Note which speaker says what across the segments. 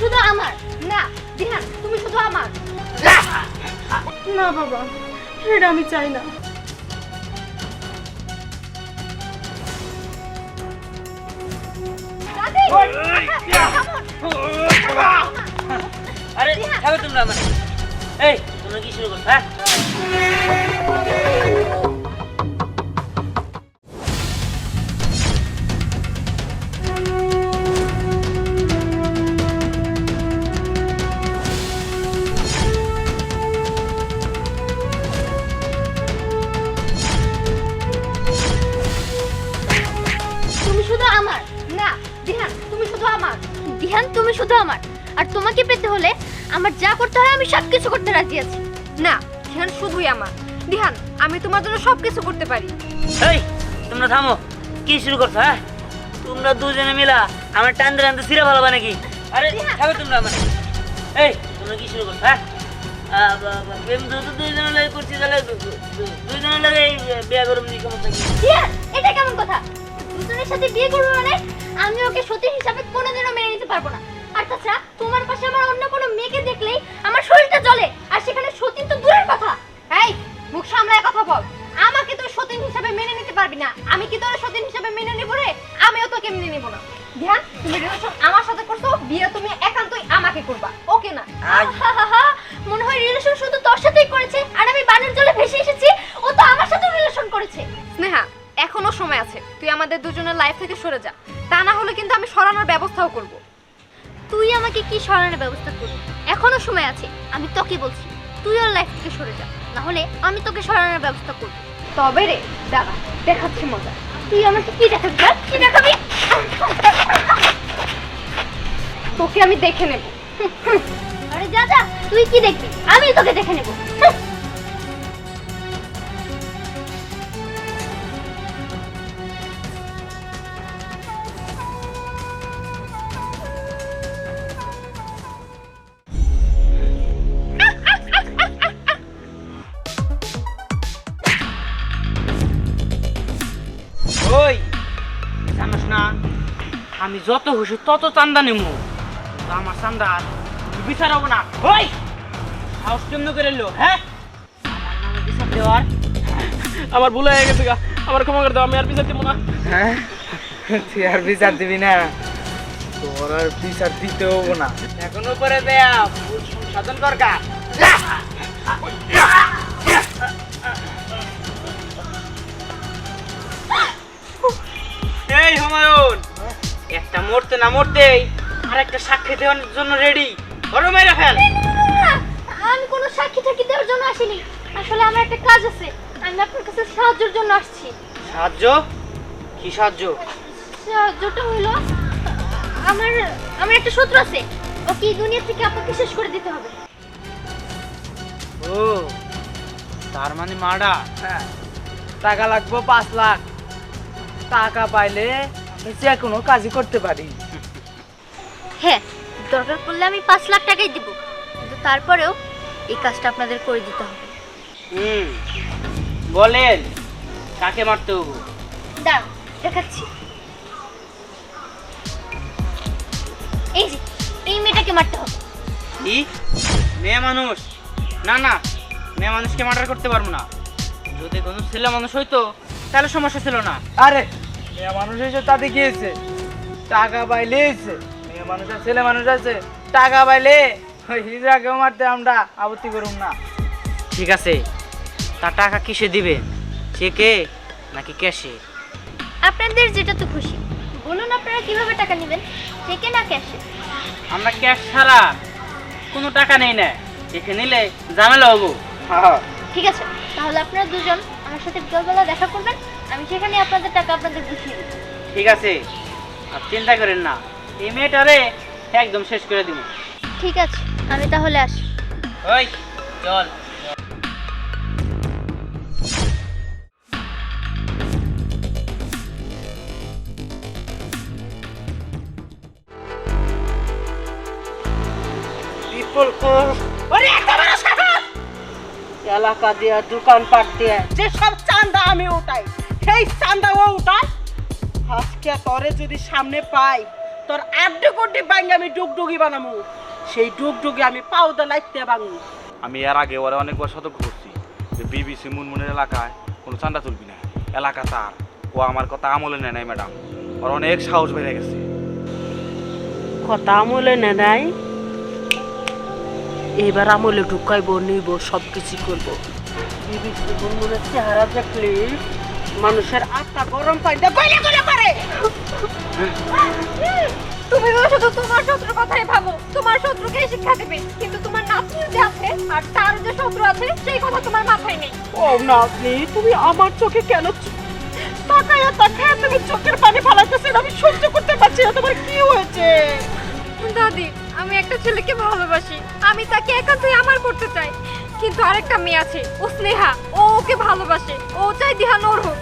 Speaker 1: শুধু আমার না, দিহান তুমি শুধু আমার।
Speaker 2: না বাবা, এটা আমি চাই না।
Speaker 1: দাদি,
Speaker 3: আরে খাবে তোমরা মানে এই তোমরা কি শুরু করছো হ্যাঁ?
Speaker 1: তুমি শুধু আমার না, দিহান তুমি শুধু আমার। দিহান তুমি শুধু আমার, আর তোমাকে পেতে হলে আমার যা করতে হয় আমি সবকিছু করতে রাজি আছি।
Speaker 2: না, দিহান শুধুই আমার। দিহান, আমি তোমার জন্য সবকিছু করতে পারি।
Speaker 3: এই তোমরা থামো, কি শুরু করছো হ্যাঁ? তোমরা দুজনে মিলা আমার টানতে টানতে ছিঁড়ে ভালো নাকি? আরে খাবে তোমরা মানে এই তোমরা কি শুরু করছো হ্যাঁ? প্রেম যেহেতু দুইজনে লাগে করছি তাহলে দুইজনে লাগে বিয়ে করুন নি কেমন থাকি?
Speaker 1: দিহান, এটা কেমন কথা? দুজনের সাথে বিয়ে করবো মানে আমি ওকে সতী হিসাবে কোনোদিনও মেনে নিতে পারবো না। আর তাছাড়া তোমার পাশে আমার অন্য কোনো মেয়েকে দেখলেই আমার শরীরটা জ্বলে, আর সেখানে সতীন তো দূরের কথা। এই মুখ সামলায় কথা বল। আমাকে তুই সতীন হিসাবে মেনে নিতে পারবি না। আমি কি তোর সতীন হিসাবে মেনে নিব রে? আমিও তোকে মেনে নিব না। ধ্যান, তুমি রিলেশন আমার সাথে করছো, বিয়ে তুমি একান্তই আমাকে করবা, ওকে না? আহাহাহা, মনে হয় রিলেশন শুধু তোর সাথেই করেছে আর আমি বানের জলে ভেসে এসেছি, ও তো আমার সাথে রিলেশন করেছে।
Speaker 2: স্নেহা, এখনো সময় আছে, তুই আমাদের দুজনের লাইফ থেকে সরে যা। তা না হলে কিন্তু আমি সরানোর ব্যবস্থাও করব।
Speaker 1: তুই আমাকে কি সরানোর ব্যবস্থা করবি? এখনো সময় আছে, আমি তোকে বলছি তুই ওর লাইফ থেকে সরে যা, না হলে আমি তোকে সরানোর ব্যবস্থা করব।
Speaker 2: তবে রে, দাঁড়া, দেখাচ্ছি মজা।
Speaker 1: তুই আমাকে কি দেখাবি? কি দেখাবি?
Speaker 2: তোকে আমি দেখে নেব।
Speaker 1: আরে যা যা, তুই কি দেখবি? আমি তোকে দেখে নেব।
Speaker 3: ওই জানোস না আমি যত খুশি তত চান্দা নেবো, আমার চান্দা বিচার হবো না। ওই হাউস কেমন করে এলো হ্যাঁ? আমার নামে বিচার দেওয়ার
Speaker 4: আমার ভুল হয়ে গেছে গা, আমার ক্ষমা করে দাও, আমি আর বিচার দিব না।
Speaker 5: হ্যাঁ, তুই আর বিচার দিবি না? তোর আর বিচার দিতে হবো না।
Speaker 3: এখন উপরে দেয়া ভুল সংশোধন কর গা। এই হুমায়ুন, একটা মরতে না মরতেই আর একটা সাক্ষী দেওয়ার জন্য রেডি। বড় মেরে ফেল।
Speaker 1: আমি কোনো সাক্ষী টাক্ষী দেওয়ার জন্য আসিনি, আসলে আমার একটা কাজ আছে, আমি আপনার কাছে সাহায্যের জন্য আসছি।
Speaker 3: সাহায্য? কি সাহায্য?
Speaker 1: সাহায্যটা হলো আমার আমার একটা শত্রু আছে, ওকে এই দুনিয়া থেকে আপনাকে শেষ করে দিতে হবে।
Speaker 3: ও তার মানে মার্ডার।
Speaker 5: হ্যাঁ, টাকা লাগবে 5 লাখ। টাকা পাইলে আমি যে কোনো কাজই করতে পারি।
Speaker 1: হ্যাঁ, দরকার পড়লে আমি 5 লাখ টাকাই দিব, কিন্তু তারপরেও এই কাজটা আপনাদের করে দিতে হবে।
Speaker 3: বলেন কাকে মারতে হবে?
Speaker 1: দাঁড়ান, দেখাচ্ছি। এই যে এই মেয়েটাকে মারতে হবে।
Speaker 3: কি মেয়ে মানুষ? না না, মেয়ে মানুষকে মার্ডার করতে পারবো না। যদি কোনো ছেলে মানুষ হইতো তাহলে সমস্যা ছিল না।
Speaker 5: আরে মেয়ে মানুষ এসে তাতে কি হয়েছে? টাকা পাইলে হয়েছে। মেয়ে মানুষ আর ছেলে মানুষ আছে, টাকা পাইলে ওই হিজড়াকেও মারতে আমরা আপত্তি করুম না।
Speaker 3: ঠিক আছে, তার টাকা কিসে দিবে? চেকে নাকি ক্যাশে?
Speaker 1: আপনাদের যেটা তো খুশি বলুন, আপনারা কিভাবে টাকা নেবেন, চেকে না ক্যাশে?
Speaker 3: আমরা ক্যাশ ছাড়া কোনো টাকা নেই না, চেকে নিলে ঝামেলা হবো।
Speaker 5: হ্যাঁ,
Speaker 1: ঠিক আছে, তাহলে আপনারা দুজন আমার সাথে বিকালবেলা দেখা করবেন, আমি সেখানে আপনাদের টাকা আপনাদের বুঝিয়ে দেবো।
Speaker 3: ঠিক আছে, আর চিন্তা করেন না, এই মেয়েটারে একদম শেষ করে দিব।
Speaker 1: ঠিক আছে, আমি তাহলে আসি।
Speaker 3: ওই চল। এলাকা দিয়া দোকানপাট দিয়া
Speaker 4: যে সব চান্দা আমি উঠাই, সেই চান্দা ও উঠায়। আজকে তোরে যদি সামনে পাই,
Speaker 6: তোর আড্ডে কোড্ডে ভাঙ্গে আমি ডুগডুগি বানামু সেই ডুগডুগি আমি পাউদা লাইতে ভাঙু
Speaker 7: আমি এর আগে ওরা অনেকবার সতর্ক করছি যে বিবিসি মুনমুনের এলাকায় কোনো চান্দা তুলবি না, এলাকা তার। ও আমার কথা আমলে নেয় নাই ম্যাডাম, ওর অনেক সাহস বেড়ে গেছে।
Speaker 6: কথা আমলে নে নাই, এবার আমলে ঢুকাইব, নিব, সব কিছু করবো। বিবিসি মুনমুনের চেহারা দেখলে মানুষের আত্মা গরম পানিতে গলে গলে পারে।
Speaker 2: তুমি তো শুধু তোমার শত্রুর কথাই ভাবো, তোমার শত্রুকে শিক্ষা দেবে, কিন্তু তোমার নাতনি যে আছে আর তার যে শত্রু আছে সেই কথা তোমার মাথায় নেই।
Speaker 6: ও নাতনি, তুমি আমার চোখে কেন তাকায়া তাকায়া তুমি চোখের পানি ফালাইতেছেন? আমি সহ্য করতে পারছি না। তোমার কি হয়েছে?
Speaker 2: দাদি, আমি একটা ছেলেকে ভালোবাসি, আমি তাকে একান্তই আমার করতে চাই, কিন্তু আরেকটা মেয়ে আছে, ও স্নেহা, ও ওকে ভালোবাসে, ও চাই দিহান ওর হোক।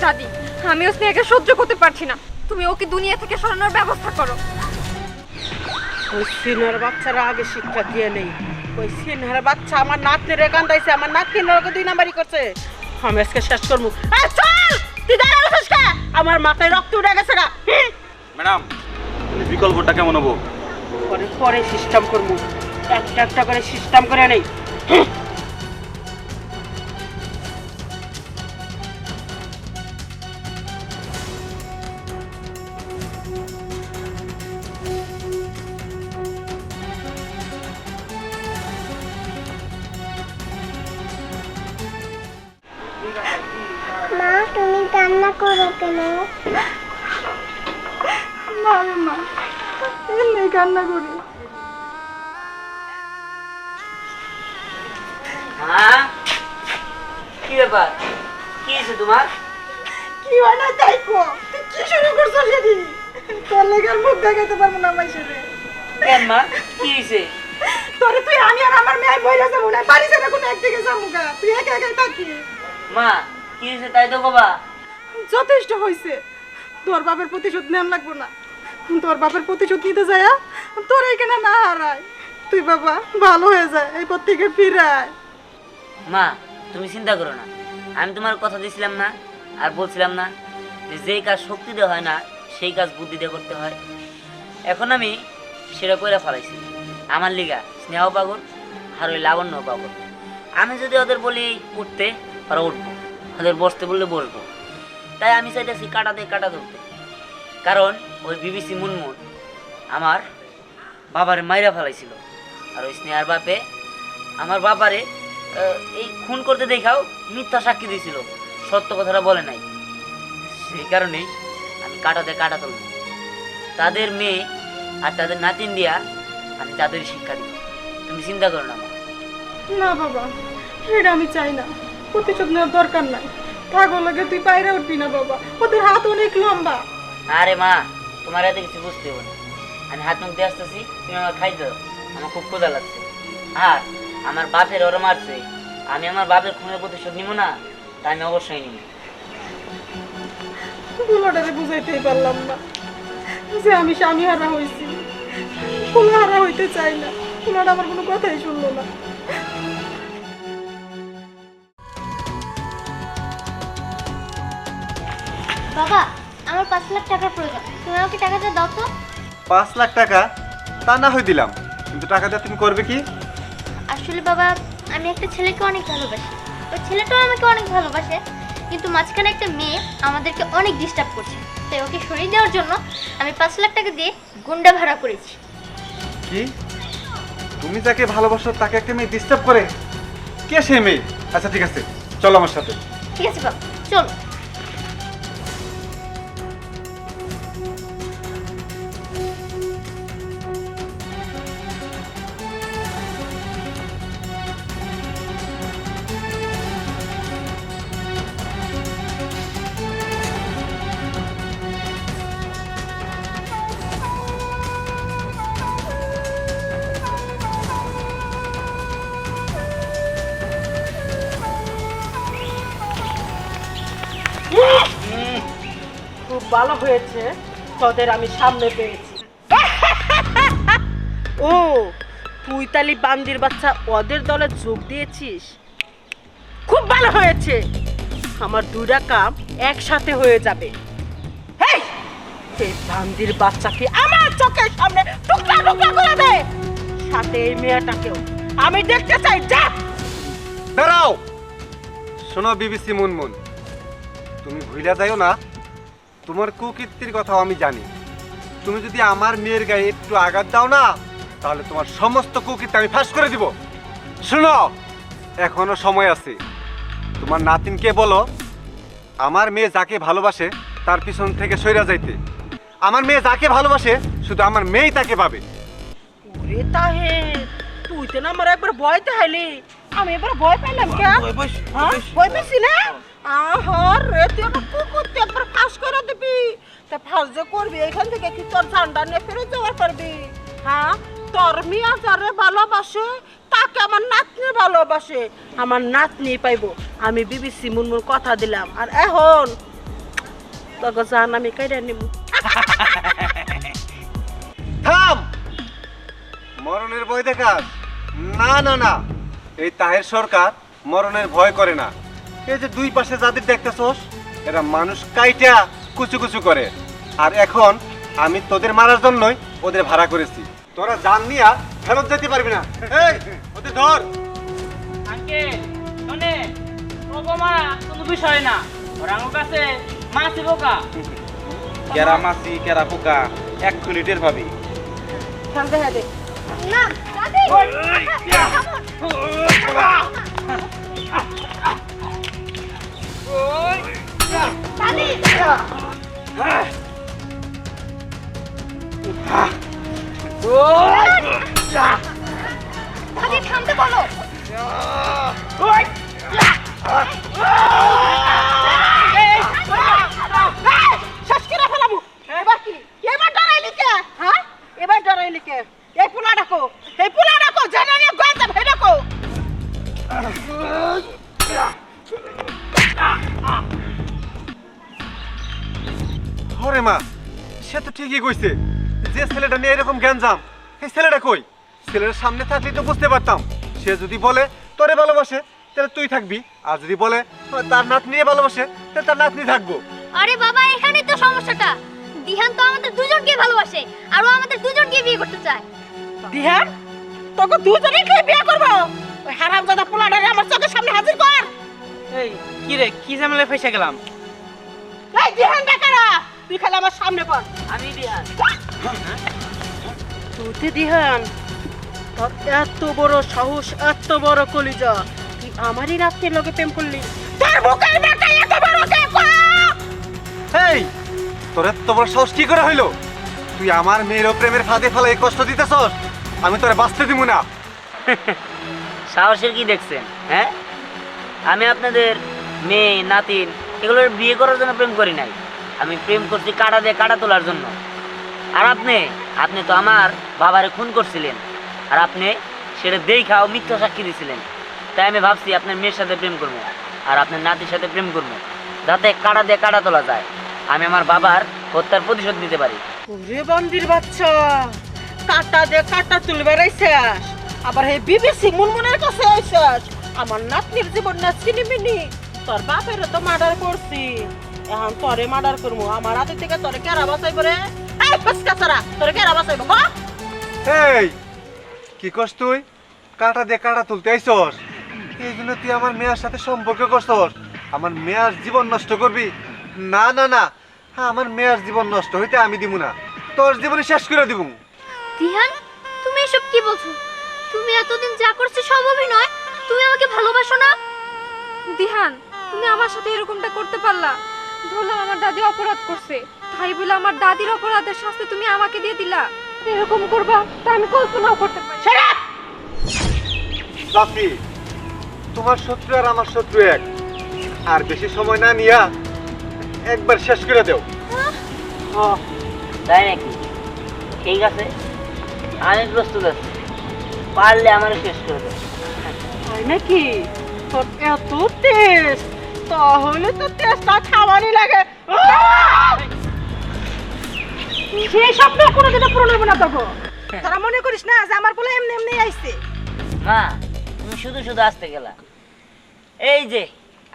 Speaker 2: দাদি, আমি ও স্নেহাকে সহ্য করতে পারছি না, তুমি ওকে দুনিয়া থেকে সরানোর ব্যবস্থা করো।
Speaker 6: ওই সিনহার বাচ্চারা আগে শিক্ষা দিয়ে নেই। ওই সিনহার বাচ্চা আমার নাতনির কান্দাইছে, আমার নাতনির ওকে 2 নাম্বারই করছে। আমি আজকে শেষ করবো। চল, তুই দাঁড়ানোছিস কে? আমার মাথায় রক্ত উঠে গেছে গা।
Speaker 7: ম্যাডাম, বিকল্পটা কেমন হবো?
Speaker 6: পরে পরে সিস্টেম করবো, একটা একটা করে সিস্টেম করে নেই।
Speaker 1: মা তুমি কান্না করো কেন?
Speaker 3: হ্যাঁ, কি ব্যাপার? কি হয়েছে তোমার?
Speaker 6: কি হয় না তাই কো, তুই কি শুরু করছিস এদি? তোর লেগার মুখ দেখাতে পারবো না মাইশরে।
Speaker 3: কেন মা, কি হয়েছে?
Speaker 6: তোরে তুই আমি আর আমার মেয়ে মইরা যাবো না, বাড়ি ছেড়ে কোনো একদিকে যাবো গা। তুই একা একাই থাকি।
Speaker 3: মা, কি হয়েছে তাই তো বাবা?
Speaker 6: যথেষ্ট হয়েছে, তোর বাপের প্রতিশোধ নেওয়া লাগবো না। তোর বাপের প্রতিশোধ নিতে যায় তোর এখানে না হারায়। তুই বাবা ভালো হয়ে যায়, এই পর থেকে ফিরায়।
Speaker 3: মা, তুমি চিন্তা করো না, আমি তোমার কথা দিয়েছিলাম না আর বলছিলাম না যে যেই কাজ শক্তি দিয়ে হয় না সেই কাজ বুদ্ধি দিয়ে করতে হয়। এখন আমি সেটা করে ফেলাইছি। আমার লিগা স্নেহ পাগল আর ওই লাবণ্য পাগল। আমি যদি ওদের বলি উঠতে, ওরা উঠবো, ওদের বসতে বললে বসবো। তাই আমি চাইতেছি কাটাতে কাটা ধরতে, কারণ ওই বিবিসি মুনমুন আমার বাবারে মাইরা ফেলাইছিল, আর ওই স্নেহার বাপে আমার বাবারে এই খুন করতে দেখাও মিথ্যা সাক্ষী দিয়েছিল, সত্য কথাটা বলে নাই। সেই কারণেই আমি কাটাতে কাটা তুলব, তাদের মেয়ে আর তাদের নাতিন দিয়া আমি তাদের শিক্ষা দিব। তুমি চিন্তা করো না মা।
Speaker 6: না বাবা, এটা আমি চাই না। প্রতিশোধ নেওয়ার দরকার নাই। থাকো লাগে তুই বাইরে উঠবি না বাবা, ওদের হাত অনেক লম্বা।
Speaker 3: আরে মা, তোমার এত কিছু বুঝতে হবে না। আমি হাত মুখ দিয়ে আসতেছি, তুমি আমার খাই দাও, আমার খুব ক্ষুধা লাগছে। আর আমার বাপের ওরা মারছে, আমি আমার বাপের খুনের প্রতিশোধ নিব না, তা আমি অবশ্যই নিব।
Speaker 6: বুলাটারে বুঝাইতেই পারলাম না যে আমি স্বামী হারা হয়েছি, ফুল হারা হইতে চাই না। বুলাটা আমার কোনো কথাই শুনলো না।
Speaker 1: বাবা, আমার 5 লাখ টাকার প্রয়োজন, তুমি আমাকে টাকাটা দাও তো।
Speaker 8: 5 লাখ টাকা? তা না হয় দিলাম, কিন্তু টাকা দিয়ে তুমি করবে কি?
Speaker 1: আসলে বাবা, আমি একটা ছেলেকে অনেক ভালোবাসি, ওই ছেলেটাও আমাকে অনেক ভালোবাসে, কিন্তু মাঝখানে একটা মেয়ে আমাদেরকে অনেক ডিস্টার্ব করছে, তাই ওকে সরিয়ে দেওয়ার জন্য আমি 5 লাখ টাকা দিয়ে গুন্ডা ভাড়া করেছি।
Speaker 8: কি? তুমি যাকে ভালোবাসো তাকে একটা মেয়ে ডিস্টার্ব করে? কে সে মেয়ে? আচ্ছা ঠিক আছে, চলো আমার সাথে।
Speaker 1: ঠিক আছে বাবা, চলো।
Speaker 6: খুব ভালো হয়েছে, তোদের আমি সামনে পেয়েছি। ও, তুই তালি বান্দির বাচ্চা ওদের দলে যোগ দিয়েছিস? খুব ভালো হয়েছে, আমার 2টা কাম একসাথে হয়ে যাবে। এই বান্দির বাচ্চাকে আমার চোখের সামনে টুকরা টুকরা করে দে, সাথে এই মেয়েটাকেও আমি দেখতে চাই। যা
Speaker 8: দাঁড়াও, শোনো বিবিসি মুনমুন, তুমি ভুলে যাইও না, তোমার কুকীর্তির কথাও আমি জানি। তুমি যদি আমার মেয়ের গায়ে একটু আঘাত দাও না, তাহলে তোমার সমস্ত কুকীর্তি আমি ফাঁস করে দিব। শোনো, এখনো সময় আছে। তোমার নাতিনকে বলো আমার মেয়ে যাকে ভালোবাসে তার পিছন থেকে সইরা যাইতে। আমার মেয়ে যাকে ভালোবাসে শুধু আমার মেয়েই তাকে পাবে।
Speaker 6: ওরে তাহে, তুই তো না আমার একবার ভয় দেখাইলি, আমি এবার ভয় পাইলাম কে? হ্যাঁ, ভয় পেয়েছি না? আহার রে, তুই আমার কুকুর তুই একবার ফাঁস করে দিবি। তা ফাঁস যে করবি, এখান থেকে কি তোর ঝান্ডা নিয়ে ফেরত যাওয়ার পারবি? হ্যাঁ, তোর মিয়া যারে ভালোবাসে তাকে আমার নাতনি ভালোবাসে, আমার নাতনি পাইবো। আমি বিবিসি মুনমুন কথা দিলাম, আর এখন তোকে জান আমি কাইরা নিব।
Speaker 8: থাম, মরণের ভয় দেখাস? না না না, এই তাহের সরকার মরণের ভয় করে না। এই যে দুই পাশে যাদের দেখতেছস, এরা মানুষ কাইটা কুচু কুচু করে। আর এখন আমি তোদের মারার জন্যই ওদের ভাড়া করেছি। তোরা জান নিয়া ফেরত যেতে পারবি না। এই ওদের ধর।
Speaker 3: আঙ্কেল শোনে, ও বোমা কোনো বিষয় না, ওর আমার কাছে মাছি বোকা।
Speaker 7: কেরা মাছি কেরা পোকা এক্ষুনি টের পাবি।
Speaker 6: শান্ত হয়ে দে।
Speaker 1: না দাদি, দাদি, দাদি থামতে বলো।
Speaker 6: শেষ করে ফেলাবো। এবার কি? এবার ডরাইলি কে? হ্যাঁ, এবার ডরাইলি কে? এই পোলা ডাকো, এই পোলা ডাকো, জানা না গয়তা ভে ডাকো।
Speaker 8: হরে মা, সে তো ঠিকই কইছে। যে ছেলেটা নিয়ে এরকম গ্যাঞ্জাম, এই ছেলেটা কই? ছেলের সামনে থাকলে তো বুঝতে পারতাম। সে যদি বলে তোরে ভালোবাসে তাহলে তুই থাকবি, আর যদি বলে তার নাতনি ভালোবাসে তাহলে তার নাতনি থাকবো।
Speaker 1: আরে বাবা, এখানেই তো সমস্যাটা। দিহান তো আমাদের দুজনকে ভালোবাসে, আর ও আমাদের দুজনকে বিয়ে করতে চায়।
Speaker 6: দিহান, তোকে দুজনেকে বিয়ে করবো? ওই হারামজাদা পোলাটারে আমার চোখের সামনে হাজির কর।
Speaker 5: এই কি রে, কি ঝামেলায় ফেসে গেলাম?
Speaker 6: এই দিহান ডাকারা, তুই খালি আমার সামনে পড়।
Speaker 3: আমি দিহান।
Speaker 6: তুই দিহান, তোর এত বড় সাহস, এত বড় কলিজা, তুই আমারই রাত্রির লোকে প্রেম করলি? তোর বুকের ব্যাটা এত বড় কে কো?
Speaker 8: এই তোর এত বড় সাহস কি করে হইলো? তুই আমার মেয়ের প্রেমের ফাঁদে ফেলে কষ্ট দিতেছস, আমি তোরে বাঁচতে দিব না।
Speaker 3: সাহসের কি দেখছেন? হ্যাঁ, আমি আপনাদের মেয়ে নাতিন এগুলোর বিয়ে করার জন্য প্রেম করি নাই। আমি প্রেম করছি কাটা দিয়ে কাটা তোলার জন্য। আর আপনি তো আমার বাবারে খুন করছিলেন, আর আপনি সেটা দেখাও মিথ্যা সাক্ষী দিয়েছিলেন। তাই আমি ভাবছি আপনার মেয়ের সাথে প্রেম করবো আর আপনার নাতির সাথে প্রেম করবো, যাতে কাটা দিয়ে কাটা তোলা যায়, আমি আমার বাবার হত্যার প্রতিশোধ নিতে পারি।
Speaker 6: ওরে বান্দির বাচ্চা, কাটা দে কাটা তুলবে রাইছাস, আবার হে বিবিসি মুনমুনের কাছে আইছাস। আমার নাতনির জীবন না চিনিমিনি, তোর বাপের তো মার্ডার করছি, এখন তোরে মার্ডার করবো। আমার হাতে থেকে তোরে কেরা বাঁচাইব রে? এই ফসকাছারা, তোরে কেরা বাঁচাইব?
Speaker 8: এই কি করছ তুই? কাটা দিয়ে কাটা তুলতে আইছস, এই জন্য তুই আমার মেয়ের সাথে সম্পর্ক করছস? আমার মেয়ের জীবন নষ্ট করবি? না না না, আমার মেয়ের জীবন নষ্ট হইতে আমি দিব না, তোর জীবনে শেষ করে দিব।
Speaker 1: দিহান, তুমি এসব কি বলছো? তুমি এতদিন যা করছো সব অভিনয়। তুমি আমাকে ভালোবাসো না?
Speaker 2: দিহান, তুমি আমার সাথে এরকমটা করতে পারলা? ধরলাম আমার দাদি অপরাধ করছে, তাই বলে আমার দাদির অপরাধের শাস্তি তুমি আমাকে দিয়ে দিলা? এরকম করবা তা আমি কল্পনাও করতে পারি।
Speaker 8: চাচি, তোমার শত্রু আর আমার শত্রু এক, আর বেশি সময় না নিয়া একবার শেষ করে দেও।
Speaker 3: তাই নাকি? ঠিক আছে, আমি প্রস্তুত আছি, পারলে আমার শেষ করে দেবো।
Speaker 6: তাই নাকি? তোর এত টেস্ট, তাহলে তো টেস্টটা খাওয়ারই লাগে। সেই স্বপ্ন কোনোদিনও পূরণ হবে না তোকে। তোরা মনে করিস না যে আমার বলে এমনি এমনি আইছে?
Speaker 3: মা, তুমি শুধু শুধু আসতে গেলা। এই যে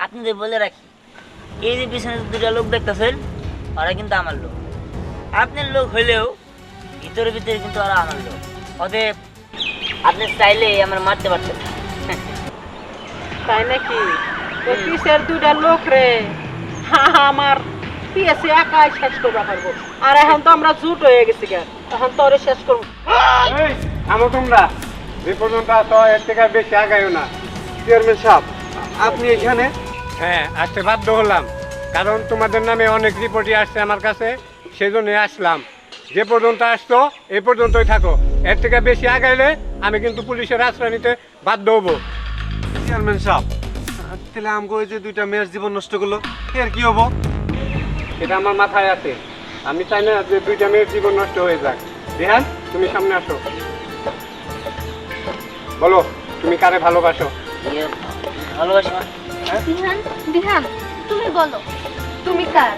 Speaker 3: আপনাদের বলে রাখি, এই যে পিছনে দুটা লোক দেখতেছেন, ওরা কিন্তু আমার লোক। আপনার লোক হইলেও ভিতরে ভিতরে কিন্তু ওরা আমার লোক। ওদের আপনি চাইলে আমার মারতে পারতেন না।
Speaker 6: তাই নাকি? ওই পিসের দুইটা লোক রে আমার পিএসে একাই শেষ করবা পারবো। আর এখন তো আমরা জুট হয়ে গেছি কেন, এখন তো ওরে শেষ করবো।
Speaker 8: এই থামো তোমরা, যে পর্যন্ত আসো এর থেকে বেশি আগাইও না। চেয়ারম্যান সাহেব, আপনি এখানে? হ্যাঁ, আসতে বাধ্য হলাম, কারণ তোমাদের নামে অনেক রিপোর্টই আসছে আমার কাছে, সেই জন্যই আসলাম। যে পর্যন্ত আসছো এই পর্যন্তই থাকো, এর থেকে বেশি আগাইলে আমি কিন্তু পুলিশের আশ্রয় নিতে বাধ্য হবো। চেয়ারম্যান সাহেব, তাহলে আমগো যে দুইটা মেয়ের জীবন নষ্ট করলো, এর কি হবো? সেটা আমার মাথায় আছে, আমি চাই না যে দুইটা মেয়ের জীবন নষ্ট হয়ে যাক। রিহান, তুমি সামনে আসো, বলো তুমি কারে ভালোবাসো?
Speaker 3: ভালোবাসি মা।
Speaker 1: দিহান, দিহান তুমি বলো তুমি কার?